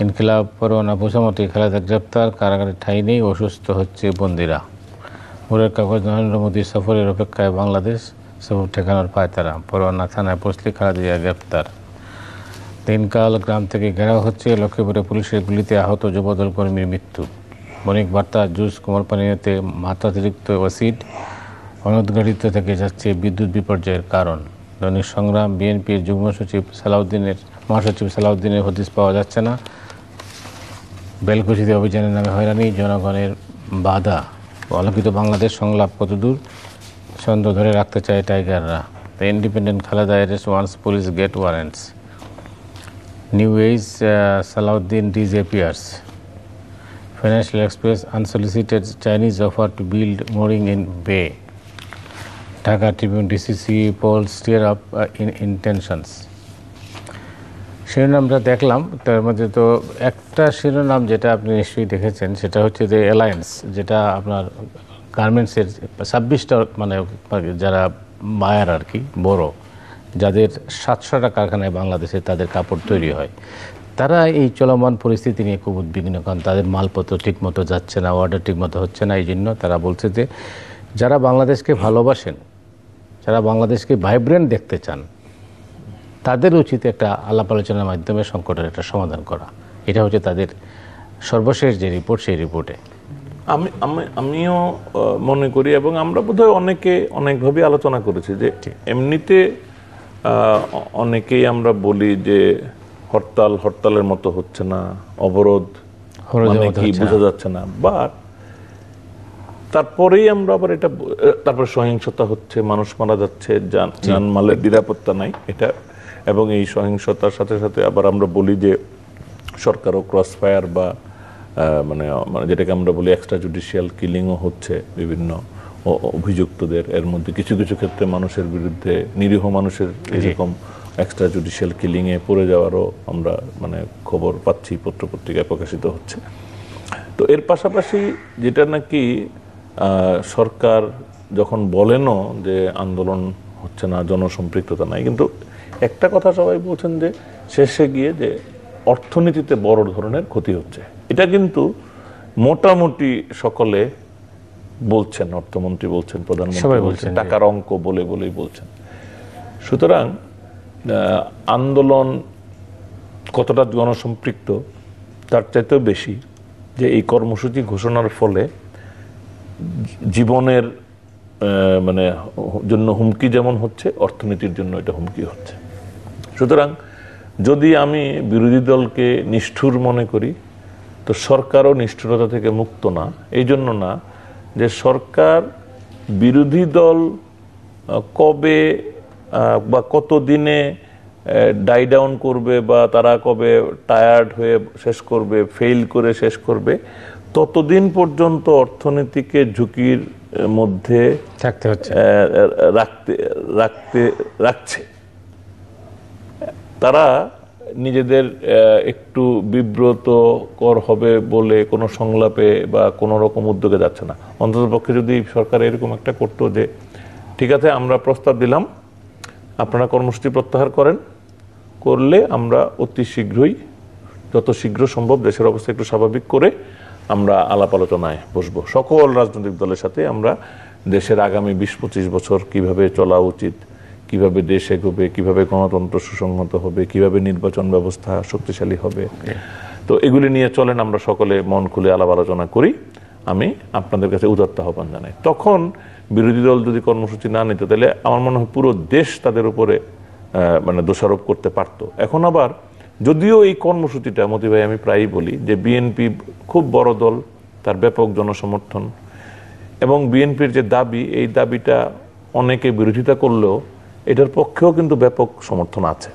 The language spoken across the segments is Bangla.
ইনকিলাব পরোয়ানা প্রশামতি খালেদা গ্রেপ্তার, কারাগারে ঠাঁই নেই, অসুস্থ হচ্ছে বন্দিরা। ভোরের কাগজ নরেন্দ্র মোদী সফরের অপেক্ষায় বাংলাদেশ, সফর ঠেকানোর পায়তারা। পরোয়ানা থানায় পৌঁছলে খালেদা জিয়া গ্রেপ্তার। দিনকাল গ্রাম থেকে ঘেরাও হচ্ছে, লক্ষ্মীপুরে পুলিশের গুলিতে আহত যুবদল কর্মীর মৃত্যু। বণিক বার্তা, জুস কোমল পানীয়তে মাত্রাতিরিক্ত অ্যাসিড, অনুদ্ঘাটিত থেকে যাচ্ছে বিদ্যুৎ বিপর্যয়ের কারণ। দৈনিক সংগ্রাম, বিএনপির যুগ্ম সচিব মহাসচিব সালাউদ্দিনের হদিস পাওয়া যাচ্ছে না। বেলকুচিতে অভিযানের নামে হয়রানি, জনগণের বাধা। আলোকিত বাংলাদেশ সংলাপ কতদূর, ছন্দ ধরে রাখতে চায় টাইগাররা। The Independent, Khaleda arrest once police get warrants. New Age, Salauddin disappears. Financial Express, unsolicited Chinese offer to build mooring in Bay. Dhaka Tribune, DCC polls stir up intentions. শিরোনামটা দেখলাম, তার মধ্যে তো একটা শিরোনাম যেটা আপনি নিশ্চয়ই দেখেছেন, সেটা হচ্ছে যে অ্যালায়েন্স, যেটা আপনার গার্মেন্টসের 26টা মানে যারা বায়ার আর কি, বড়, যাদের 700টা কারখানায় বাংলাদেশে তাদের কাপড় তৈরি হয়, তারা এই চলমান পরিস্থিতি নিয়ে খুব উদ্বিগ্ন, কারণ তাদের মালপত্র ঠিকমতো যাচ্ছে না, অর্ডার ঠিকমতো হচ্ছে না। এই জন্য তারা বলছে যে যারা বাংলাদেশকে ভালোবাসেন, যারা বাংলাদেশকে ভাইব্রেন্ট দেখতে চান, তাদের উচিত একটা আলাপ আলোচনার মাধ্যমে সংকটের একটা সমাধান করা। এটা হচ্ছে তাদের সর্বশেষ যে রিপোর্ট, সেই রিপোর্টে আমিও মনে করি, এবং আমরা বোধহয় অনেকভাবে আলোচনা করেছি যে এমনিতে অনেকেই আমরা বলি যে হরতালের মতো হচ্ছে না, অবরোধ কি বোঝা যাচ্ছে না, বাট তারপরেই আমরা আবার তারপরে সহিংসতা হচ্ছে, মানুষ মারা যাচ্ছে, জানমালের নিরাপত্তা নাই এটা, এবং এই সহিংসতার সাথে সাথে আবার আমরা বলি যে সরকারও ক্রস ফায়ার বা মানে যেটাকে আমরা বলি এক্সট্রা জুডিশিয়াল কিলিংও হচ্ছে বিভিন্ন অভিযুক্তদের। এর মধ্যে কিছু কিছু ক্ষেত্রে মানুষের বিরুদ্ধে, নিরীহ মানুষের এরকম এক্সট্রা জুডিশিয়াল কিলিংয়ে পড়ে যাওয়ারও আমরা মানে খবর পাচ্ছি, পত্রপত্রিকায় প্রকাশিত হচ্ছে। তো এর পাশাপাশি যেটা নাকি সরকার যখন বলেনও যে আন্দোলন হচ্ছে না, জনসম্পৃক্ততা নাই, কিন্তু একটা কথা সবাই বলছেন যে শেষে গিয়ে যে অর্থনীতিতে বড় ধরনের ক্ষতি হচ্ছে। এটা কিন্তু মোটামুটি সকলে বলছেন, অর্থমন্ত্রী বলছেন, প্রধানমন্ত্রী বলছেন, টাকার অঙ্ক বলেই বলছেন। সুতরাং আন্দোলন কতটা জনসম্পৃক্ত তার চাইতেও বেশি যে এই কর্মসূচি ঘোষণার ফলে জীবনের মানে জন্য হুমকি যেমন হচ্ছে, অর্থনীতির জন্য এটা হুমকি হচ্ছে। সুতরাং যদি আমি বিরোধী দলকে নিষ্ঠুর মনে করি, তো সরকারও নিষ্ঠুরতা থেকে মুক্ত না। এই জন্য না যে সরকার বিরোধী দল কবে বা কত দিনে ডাই ডাউন করবে, বা তারা কবে টায়ার্ড হয়ে শেষ করবে, ফেইল করে শেষ করবে, ততদিন পর্যন্ত অর্থনীতিকে ঝুঁকির মধ্যে থাকতে হচ্ছে, রাখছে। তারা নিজেদের একটু বিব্রতকর হবে বলে কোনো সংলাপে বা কোনো রকম উদ্যোগে যাচ্ছে না। অন্ততপক্ষে যদি সরকার এরকম একটা করতো যে ঠিক আছে, আমরা প্রস্তাব দিলাম, আপনারা কর্মসূচি প্রত্যাহার করলে আমরা অতি শীঘ্রই, যত শীঘ্র সম্ভব দেশের অবস্থা একটু স্বাভাবিক করে আমরা আলাপ আলোচনায় বসবো সকল রাজনৈতিক দলের সাথে। আমরা দেশের আগামী 20-25 বছর কিভাবে চলা উচিত, কিভাবে দেশ এগোবে, কিভাবে গণতন্ত্র সুসংহত হবে, কিভাবে নির্বাচন ব্যবস্থা শক্তিশালী হবে, তো এগুলি নিয়ে চলেন, আমরা সকলে মন খুলে আলাপ আলোচনা করি। আমি আপনাদের কাছে উদাত্ত আহ্বান জানাই। তখন বিরোধী দল যদি কর্মসূচি না নিত, তাহলে আমার মনে হয় পুরো দেশ তাদের উপরে মানে দোষারোপ করতে পারত। এখন আবার যদিও এই কর্মসূচিটা, মতি ভাই, আমি প্রায়ই বলি যে বিএনপি খুব বড় দল, তার ব্যাপক জনসমর্থন, এবং বিএনপির যে দাবি, এই দাবিটা অনেকে বিরোধিতা করলেও এটার পক্ষেও কিন্তু ব্যাপক সমর্থন আছে।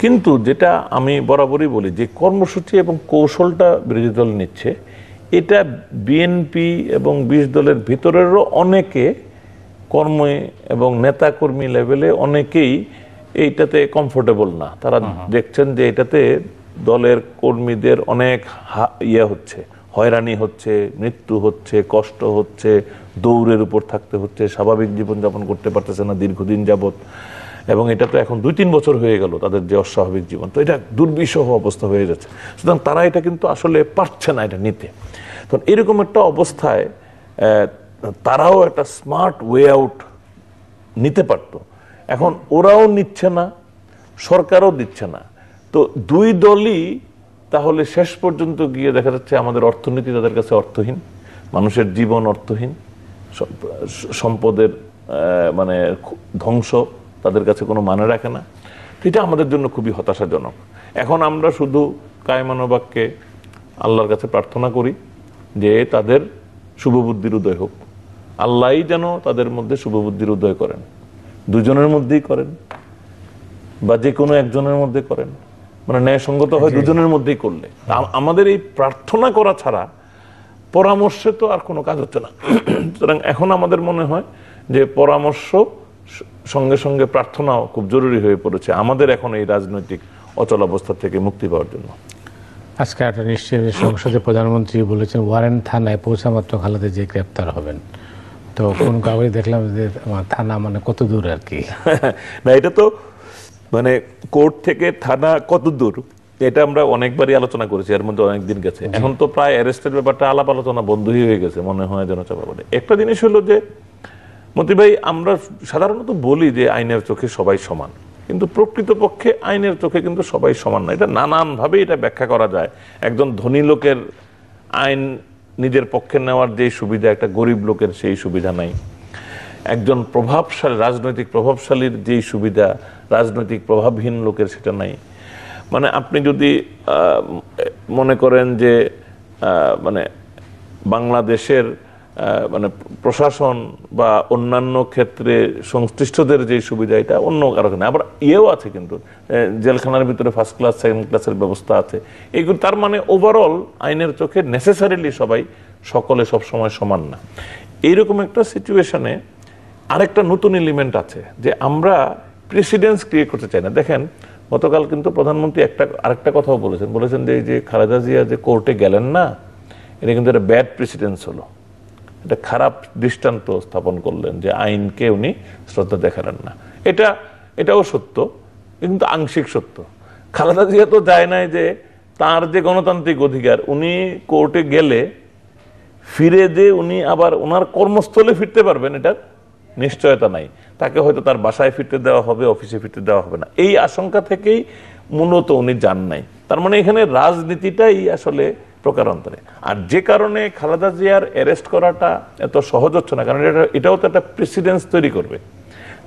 কিন্তু যেটা আমি বরাবরই বলি যে কর্মসূচি এবং কৌশলটা বিরোধী দল নিচ্ছে, এটা বিএনপি এবং 20 দলের ভিতরেরও অনেকে কর্মে এবং নেতাকর্মী লেভেলে অনেকেই এইটাতে কমফোর্টেবল না। তারা দেখছেন যে এটাতে দলের কর্মীদের অনেক হচ্ছে, হয়রানি হচ্ছে, মৃত্যু হচ্ছে, কষ্ট হচ্ছে, দৌড়ের উপর থাকতে হচ্ছে, স্বাভাবিক জীবনযাপন করতে পারতেছে না দীর্ঘদিন যাবৎ, এবং এটা তো এখন 2-3 বছর হয়ে গেল তাদের যে অস্বাভাবিক জীবন, তো এটা দুর্বিষহ অবস্থা হয়ে যাচ্ছে। সুতরাং তারা এটা কিন্তু আসলে পারছে না এটা নিতে। তো এরকম একটা অবস্থায় তারাও একটা স্মার্ট ওয়ে আউট নিতে পারত। এখন ওরাও নিচ্ছে না, সরকারও দিচ্ছে না। তো দুই দলই তাহলে শেষ পর্যন্ত গিয়ে দেখা যাচ্ছে আমাদের অর্থনীতি তাদের কাছে অর্থহীন, মানুষের জীবন অর্থহীন, সম্পদের মানে ধ্বংস তাদের কাছে কোনো মানে রাখে না। এটা আমাদের জন্য খুবই হতাশাজনক। এখন আমরা শুধু কায়মানোবাক্যে আল্লাহর কাছে প্রার্থনা করি যে তাদের শুভবুদ্ধির উদয় হোক। আল্লাহই যেন তাদের মধ্যে শুভবুদ্ধির উদয় করেন, দুজনের মধ্যেই করেন বা যে কোনো একজনের মধ্যে করেন, মানে ন্যায়সঙ্গত হয় দুজনের মধ্যেই করলে। আমাদের এই প্রার্থনা করা ছাড়া পরামর্শে তো আর কোনো কাজ হচ্ছে না। সুতরাং এখন আমাদের মনে হয় যে পরামর্শ সঙ্গে সঙ্গে প্রার্থনাও খুব জরুরি হয়ে পড়েছে আমাদের এখন এই রাজনৈতিক অচলাবস্থা থেকে মুক্তি পাওয়ার জন্য। আজকে একটা নিশ্চয়ই সংসদে প্রধানমন্ত্রী বলেছেন ওয়ারেন্ট থানায় পৌঁছা মাত্র খালেদা জিয়া গ্রেপ্তার হবেন। তো কোন কাগজে দেখলাম যে থানা মানে কত দূর আর কি। না, এটা তো মানে কোর্ট থেকে থানা কত দূর এটা আমরা অনেকবারই আলোচনা করেছি, এর মধ্যে অনেকদিন গেছে। এখন তো প্রায় অ্যারেস্টের ব্যাপারটা আলাপ আলোচনা বন্ধই হয়ে গেছে মনে হয় যেন চাপা পড়ে। একটা জিনিস হলো যে মতি ভাই, আমরা সাধারণত বলি যে আইনের চোখে সবাই সমান, কিন্তু প্রকৃতপক্ষে আইনের চোখে কিন্তু সবাই সমান না। এটা নানানভাবে এটা ব্যাখ্যা করা যায়। একজন ধনী লোকের আইন নিজের পক্ষে নেওয়ার যে সুবিধা, একটা গরিব লোকের সেই সুবিধা নাই। একজন প্রভাবশালী রাজনৈতিক প্রভাবশালীর যেই সুবিধা রাজনৈতিক প্রভাবহীন লোকের সেটা নাই। মানে আপনি যদি মনে করেন যে মানে বাংলাদেশের মানে প্রশাসন বা অন্যান্য ক্ষেত্রে সংশ্লিষ্টদের যে সুবিধা এটা অন্য কারো নেই। আবার ইয়েও আছে কিন্তু জেলখানার ভিতরে ফার্স্ট ক্লাস সেকেন্ড ক্লাসের ব্যবস্থা আছে এগুলো। তার মানে ওভারঅল আইনের চোখে নেসেসারিলি সবাই সকলে সবসময় সমান না। এইরকম একটা সিচুয়েশনে আরেকটা নতুন এলিমেন্ট আছে যে আমরা প্রেসিডেন্স ক্রিয়েট করতে চাই না। দেখেন গতকাল কিন্তু প্রধানমন্ত্রী আরেকটা কথাও বলেছেন যে এই যে খালেদা জিয়া যে কোর্টে গেলেন না, এটা কিন্তু একটা ব্যাড প্রেসিডেন্স হলো, এটা খারাপ দৃষ্টান্ত স্থাপন করলেন যে আইনকে উনি শ্রদ্ধা দেখালেন না। এটাও সত্য, কিন্তু আংশিক সত্য। খালেদা জিয়া তো যায় নাই যে তার যে গণতান্ত্রিক অধিকার, উনি কোর্টে গেলে ফিরে যে উনি আবার ওনার কর্মস্থলে ফিরতে পারবেন এটার নিশ্চয়তা নাই। তাকে হয়তো তার বাসায় ফিরতে দেওয়া হবে, অফিসে ফিরতে দেওয়া হবে না, এই আশঙ্কা থেকেই মূলত উনি যান নাই। তার মানে এখানে রাজনীতিটাই আসলে প্রকারান্তরে। আর যে কারণে খালেদা জিয়ার অ্যারেস্ট করাটা এত সহজ হচ্ছে না, কারণ এটাও তো একটা প্রেসিডেন্স তৈরি করবে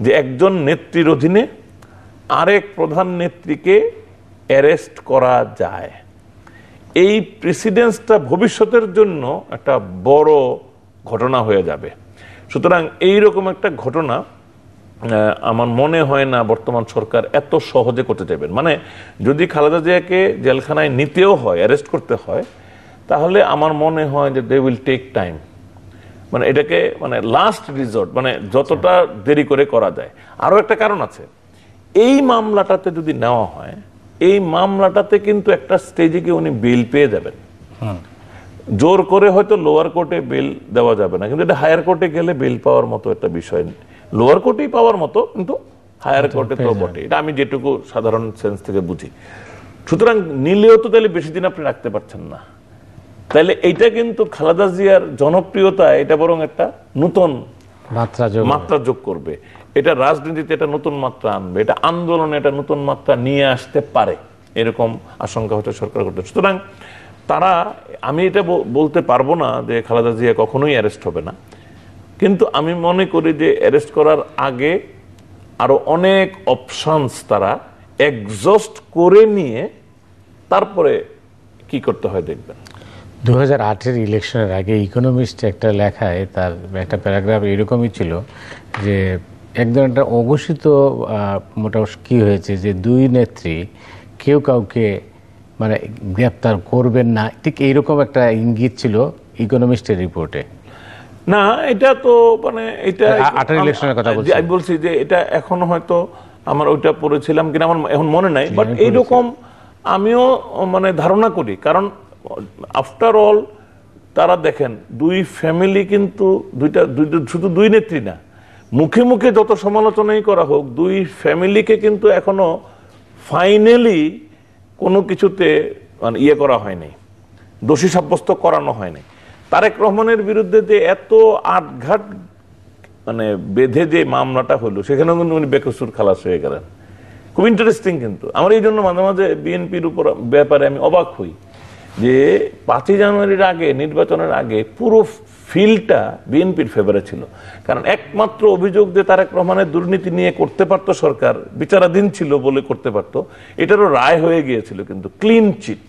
যে একজন নেত্রীর অধীনে আরেক প্রধান নেত্রীকে অ্যারেস্ট করা যায়। এই প্রেসিডেন্সটা ভবিষ্যতের জন্য একটা বড় ঘটনা হয়ে যাবে। সুতরাং এইরকম একটা ঘটনা আমার মনে হয় না বর্তমান সরকার এত সহজে করতে চাইবেন। মানে যদি খালেদা জিয়াকে জেলখানায় নিতেও হয়, অ্যারেস্ট করতে হয়, তাহলে আমার মনে হয় যে দে উইল টেক টাইম। মানে এটাকে মানে লাস্ট রিসর্ট, মানে যতটা দেরি করে করা যায়। আরো একটা কারণ আছে, এই মামলাটাতে যদি নেওয়া হয়, এই মামলাটাতে কিন্তু একটা স্টেজে গিয়ে উনি বেল পেয়ে যাবেন। জোর করে হয়তো লোয়ার কোর্টে বেল দেওয়া যাবে না, কিন্তু এটা হায়ার কোর্টে গেলে বেল পাওয়ার মতো একটা বিষয়। লোয়ার কোর্টেই পাওয়ার মতো, কিন্তু হায়ার কোর্টে তো বটে। এটা আমি যেটুকু সাধারণ সেন্স থেকে বুঝি। সুতরাং নিলেও তো তাহলে বেশি দিন আপনি রাখতে পারছেন না। তাহলে এইটা কিন্তু খালেদা জিয়ার জনপ্রিয়তা এটা বরং একটা নতুন মাত্রা যোগ করবে। এটা রাজনীতিতে এটা নতুন মাত্রা আনবে, এটা আন্দোলনে এটা নতুন মাত্রা নিয়ে আসতে পারে, এরকম আশঙ্কা হয়তো সরকার করতে। সুতরাং তারা, আমি এটা বলতে পারবো না যে খালেদা জিয়া কখনোই অ্যারেস্ট হবে না, কিন্তু আমি মনে করি যে অ্যারেস্ট করার আগে আরো অনেক অপশনস তারা এক্সস্ট করে নিয়ে তারপরে কি করতে হয় দেখবেন। 2008-এর ইলেকশনের আগে ইকোনমিস্ট একটা লেখায় তার একটা প্যারাগ্রাফ এরকমই ছিল যে একদম একটা অঘোষিত মোটামুটি কি হয়েছে যে দুই নেত্রী কেউ কাউকে মানে গ্রেপ্তার করবেন না, ঠিক এইরকম একটা ইঙ্গিত ছিল ইকোনমিস্টের রিপোর্টে। না, এটা তো মানে এটা 2008-এর ইলেকশনের কথা বলছি। আমি বলছি যে এটা এখনো হয়তো আমার ওইটা পড়েছিলাম কিনা আমার এখন মনে নাই, বাট এইরকম আমিও মানে ধারণা করি। কারণ আফটার অল তারা দেখেন দুই ফ্যামিলি কিন্তু শুধু দুই নেত্রী না, মুখে মুখে যত সমালোচনাই করা হোক, দুই ফ্যামিলিকে কিন্তু এখনো ফাইনালি কোনো কিছুতে মানে ইয়ে করা হয়নি, দোষী সাব্যস্ত করানো হয়নি। তারেক রহমানের বিরুদ্ধে যে এত আটঘাট মানে বেঁধে যে মামলাটা হলো, সেখানেও কিন্তু উনি বেকসুর খালাস হয়ে গেলেন। খুব ইন্টারেস্টিং। কিন্তু আমার এই জন্য মাঝে মাঝে বিএনপির উপর ব্যাপারে আমি অবাক হই যে 5ই জানুয়ারির আগে, নির্বাচনের আগে পুরো ফিল্ডটা বিএনপির ফেভারে ছিল। কারণ একমাত্র অভিযোগ যে তারেক রহমানের দুর্নীতি নিয়ে করতে পারতো সরকার, বিচারাধীন ছিল বলে করতে পারতো, এটারও রায় হয়ে গিয়েছিল, কিন্তু ক্লিন চিট,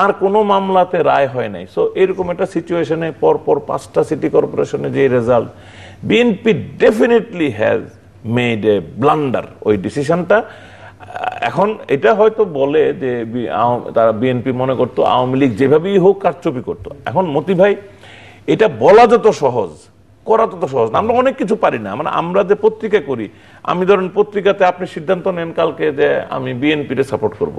আর কোনো মামলাতে রায় হয় নাই। সো এরকম একটা সিচুয়েশনে পরপর 5টা সিটি কর্পোরেশনে যে result, BNP definitely has made a blunder ওই ডিসিশনটা। এখন এটা হয়তো বলে যে তারা বিএনপি মনে করতো আওয়ামী লীগ যেভাবেই হোক কারচুপি করতো। এখন মতি ভাই, এটা বলা যত সহজ, করা তত সহজ না। আমরা অনেক কিছু পারি না। মানে আমরা যে পত্রিকা করি, আমি ধরেন পত্রিকাতে আপনি সিদ্ধান্ত নেন কালকে যে আমি বিএনপিকে সাপোর্ট করব,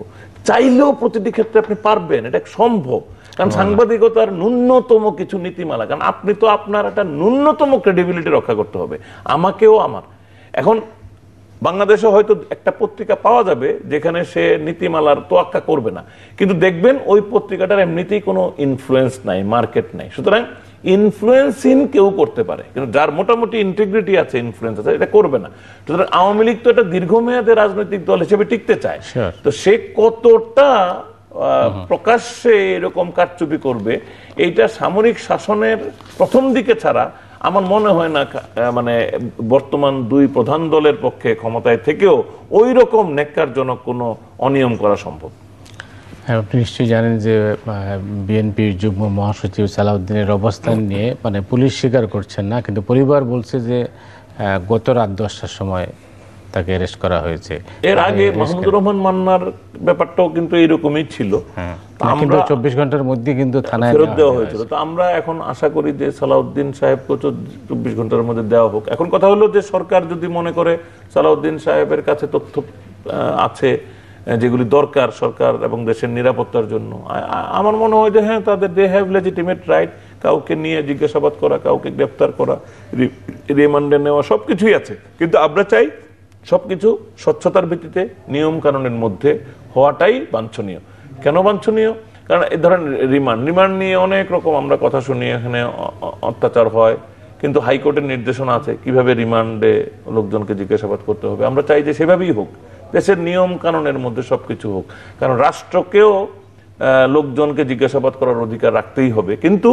চাইলেও প্রতিটি ক্ষেত্রে আপনি পারবেন, এটা সম্ভব। কারণ সাংবাদিকতার ন্যূনতম কিছু নীতিমালা, কারণ আপনি তো আপনার একটা ন্যূনতম ক্রেডিবিলিটি রক্ষা করতে হবে, আমাকেও আমার। এখন বাংলাদেশে হয়তো একটা পত্রিকা পাওয়া যাবে যেখানে সে নীতিমালার তোয়াক্কা করবে না, কিন্তু দেখবেন ওই পত্রিকাটার এমনিতেই কোনো ইনফ্লুয়েন্স নাই, মার্কেট নাই। সুতরাং ইনফ্লুয়েন্সিং কেউ করতে পারে, কিন্তু যার মোটামুটি ইন্টিগ্রিটি আছে, ইনফ্লুয়েন্স আছে, এটা করবে না। সুতরাং আওয়ামী লীগ তো একটা দীর্ঘমেয়াদী রাজনৈতিক দল হিসেবে টিকতে চায়, তো সে কতটা প্রকাশ্যে এরকম কারচুপি করবে, এইটা সামরিক শাসনের প্রথম দিকে ছাড়া আমার মনে হয় না মানে বর্তমান দুই প্রধান দলের পক্ষে ক্ষমতায় থেকেও ওই রকম ন্যাক্কারজনক কোনো অনিয়ম করা সম্ভব। হ্যাঁ, আপনি নিশ্চয়ই জানেন যে বিএনপির যুগ্ম মহাসচিব সালাউদ্দিনের অবস্থান নিয়ে মানে পুলিশ স্বীকার করছেন না, কিন্তু পরিবার বলছে যে গত রাত 10টার সময় তাকে অ্যারেস্ট করা হয়েছে। এর আগে মাহমুদুর রহমান মান্নার ব্যাপারটাও কিন্তু এইরকমই ছিল, আমরা 24 ঘন্টার মধ্যে কিন্তু থানায় ফেরত দেওয়া হয়েছিল। তো আমরা এখন আশা করি যে সালাউদ্দিন সাহেবকে 24 ঘন্টার মধ্যে দেওয়া হোক। এখন কথা হলো যে সরকার যদি মনে করে সালাউদ্দিন সাহেবের কাছে তথ্য আছে যেগুলি দরকার সরকার এবং দেশের নিরাপত্তার জন্য, আমার মনে হয় যে হ্যাঁ, তাদের দে হ্যাভ লেজিটিমেট রাইট কাউকে নিয়ে জিজ্ঞাসাবাদ করা, কাউকে গ্রেফতার করা, রিমান্ডে নেওয়া, সবকিছুই আছে। কিন্তু আমরা চাই সবকিছু স্বচ্ছতার ভিত্তিতে নিয়ম কানুনের মধ্যে হওয়াটাই বাঞ্ছনীয়। কেন বাঞ্ছনীয়? কারণ এই ধরেন রিমান্ড নিয়ে অনেক রকম আমরা কথা শুনি, এখানে অত্যাচার হয়, কিন্তু হাইকোর্টের নির্দেশনা আছে কিভাবে রিমান্ডে লোকজনকে জিজ্ঞাসাবাদ করতে হবে। আমরা চাই যে সেভাবেই হোক, দেশের নিয়ম কানুনের মধ্যে সবকিছু হোক। কারণ রাষ্ট্রকেও লোকজনকে জিজ্ঞাসাবাদ করার অধিকার রাখতেই হবে, কিন্তু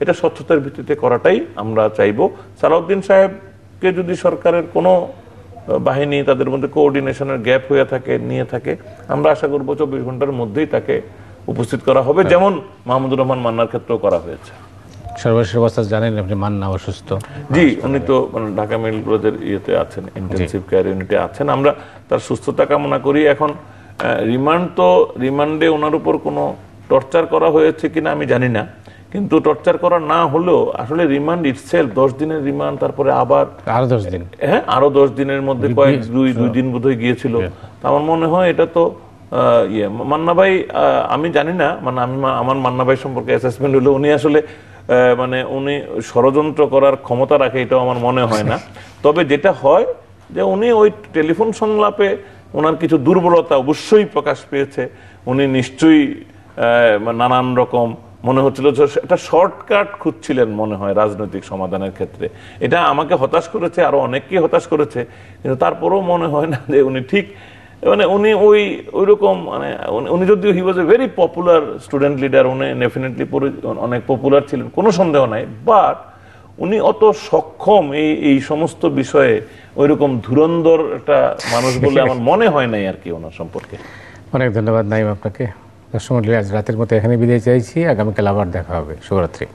এটা স্বচ্ছতার ভিত্তিতে করাটাই আমরা চাইব। সালাউদ্দিন সাহেবকে যদি সরকারের কোনো বাহিনী তাদের মধ্যে কোঅর্ডিনেশনের গ্যাপ হয়ে থাকে, নিয়ে থাকে, আমরা আশা করবো 24 ঘন্টার মধ্যেই তাকে উপস্থিত করা হবে, যেমন মাহমুদুর রহমান মান্নার ক্ষেত্রেও করা হয়েছে। সর্বশেষ অবস্থা জানেন আপনি, মান্না অসুস্থ। জি, উনি তো ঢাকা মেডিকেল কলেজের ইয়েতে আছেন, ইন্টেনসিভ কেয়ার ইউনিটে আছেন। আমরা তার সুস্থতা কামনা করি। এখন রিমান্ডে ওনার উপর কোনো টর্চার করা হয়েছে কিনা আমি জানি না, কিন্তু টর্চার করা না হলেও আসলে রিমান্ড ইটসেলফ 10 দিনের রিমান্ড, তারপরে আবার আরো 10 দিন, হ্যাঁ আরো 10 দিনের মধ্যে দুই দিন বোধহয় গিয়েছিল। আমার মনে হয় এটা তো মান্না ভাই, আমি জানি না, মানে আমার মান্না ভাই সম্পর্কে অ্যাসেসমেন্ট হলো উনি আসলে মানে উনি ষড়যন্ত্র করার ক্ষমতা রাখে, এটাও আমার মনে হয় না। তবে যেটা হয় যে উনি ওই টেলিফোন সংলাপে ওনার কিছু দুর্বলতা অবশ্যই প্রকাশ পেয়েছে। উনি নিশ্চয়ই নানান রকম মনে হচ্ছিল একটা শর্টকাট খুঁজছিলেন মনে হয় রাজনৈতিক সমাধানের ক্ষেত্রে। এটা আমাকে হতাশ করেছে, আরো অনেককেই হতাশ করেছে, কিন্তু তারপরেও মনে হয় না যে উনি ঠিক, মানে উনি ওই রকম, মানে উনি যদিও he was a very popular student leader, উনি ডেফিনেটলি অনেক পপুলার ছিলেন, কোনো সন্দেহ নাই, বাট উনি অত সক্ষম এই সমস্ত বিষয়ে ওইরকম ধুরন্ধর একটা মানুষ বলে আমার মনে হয় নাই আর কি ওনার সম্পর্কে। অনেক ধন্যবাদ নাইম আপনাকে। দর্শক মণ্ডলী, আজ রাতের মতো এখানে বিদায় চাইছি, আগামীকাল আবার দেখা হবে। শুভরাত্রি।